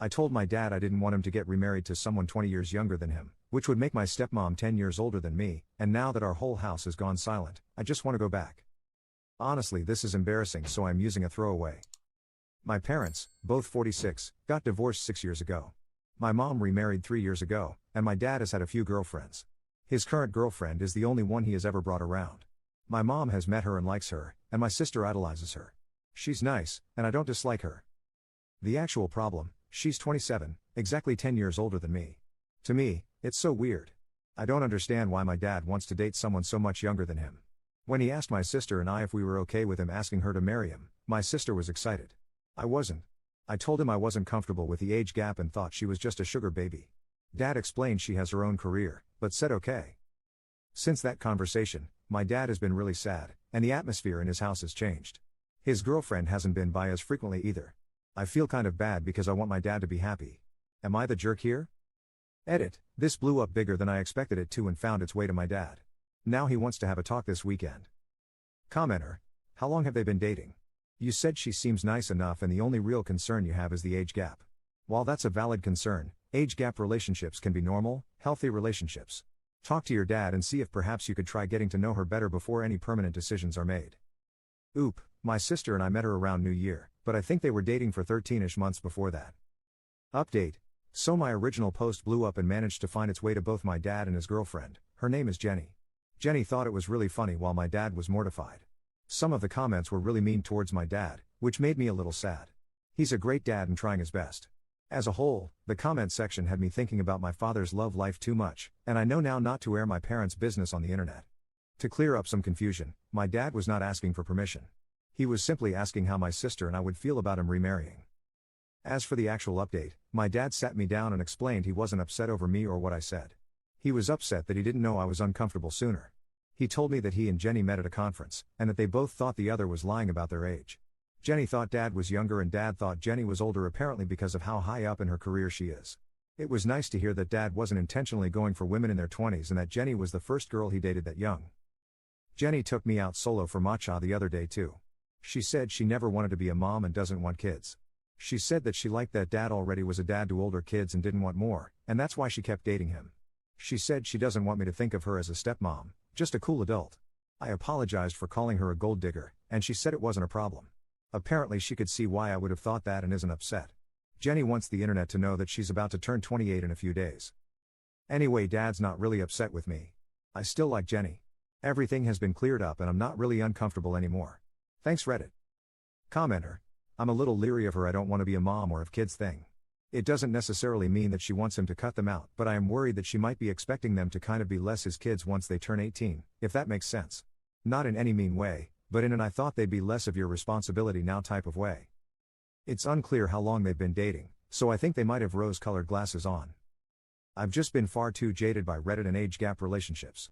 I told my dad I didn't want him to get remarried to someone 20 years younger than him, which would make my stepmom 10 years older than me, and now that our whole house has gone silent, I just want to go back. Honestly, this is embarrassing, so I'm using a throwaway. My parents, both 46, got divorced 6 years ago. My mom remarried 3 years ago, and my dad has had a few girlfriends. His current girlfriend is the only one he has ever brought around. My mom has met her and likes her, and my sister idolizes her. She's nice, and I don't dislike her. The actual problem: she's 27, exactly 10 years older than me. To me, it's so weird. I don't understand why my dad wants to date someone so much younger than him. When he asked my sister and I if we were okay with him asking her to marry him, my sister was excited. I wasn't. I told him I wasn't comfortable with the age gap and thought she was just a sugar baby. Dad explained she has her own career, but said okay. Since that conversation, my dad has been really sad, and the atmosphere in his house has changed. His girlfriend hasn't been by as frequently either. I feel kind of bad because I want my dad to be happy. Am I the jerk here? Edit: this blew up bigger than I expected it to and found its way to my dad. Now he wants to have a talk this weekend. Commenter: how long have they been dating? You said she seems nice enough and the only real concern you have is the age gap. While that's a valid concern, age gap relationships can be normal, healthy relationships. Talk to your dad and see if perhaps you could try getting to know her better before any permanent decisions are made. Oop, my sister and I met her around New Year, but I think they were dating for 13ish months before that. Update: so my original post blew up and managed to find its way to both my dad and his girlfriend. Her name is Jenny. Jenny thought it was really funny while my dad was mortified. Some of the comments were really mean towards my dad, which made me a little sad. He's a great dad and trying his best. As a whole, the comment section had me thinking about my father's love life too much, and I know now not to air my parents' business on the internet. To clear up some confusion, my dad was not asking for permission. He was simply asking how my sister and I would feel about him remarrying. As for the actual update, my dad sat me down and explained he wasn't upset over me or what I said. He was upset that he didn't know I was uncomfortable sooner. He told me that he and Jenny met at a conference, and that they both thought the other was lying about their age. Jenny thought dad was younger and dad thought Jenny was older, apparently because of how high up in her career she is. It was nice to hear that dad wasn't intentionally going for women in their 20s and that Jenny was the first girl he dated that young. Jenny took me out solo for matcha the other day too. She said she never wanted to be a mom and doesn't want kids. She said that she liked that dad already was a dad to older kids and didn't want more, and that's why she kept dating him. She said she doesn't want me to think of her as a stepmom, just a cool adult. I apologized for calling her a gold digger, and she said it wasn't a problem. Apparently she could see why I would have thought that and isn't upset. Jenny wants the internet to know that she's about to turn 28 in a few days. Anyway, dad's not really upset with me. I still like Jenny. Everything has been cleared up and I'm not really uncomfortable anymore. Thanks Reddit. Commenter: I'm a little leery of her I don't want to be a mom or have kids thing. It doesn't necessarily mean that she wants him to cut them out, but I am worried that she might be expecting them to kind of be less his kids once they turn 18, if that makes sense. Not in any mean way, but in an I thought they'd be less of your responsibility now type of way. It's unclear how long they've been dating, so I think they might have rose-colored glasses on. I've just been far too jaded by Reddit and age gap relationships.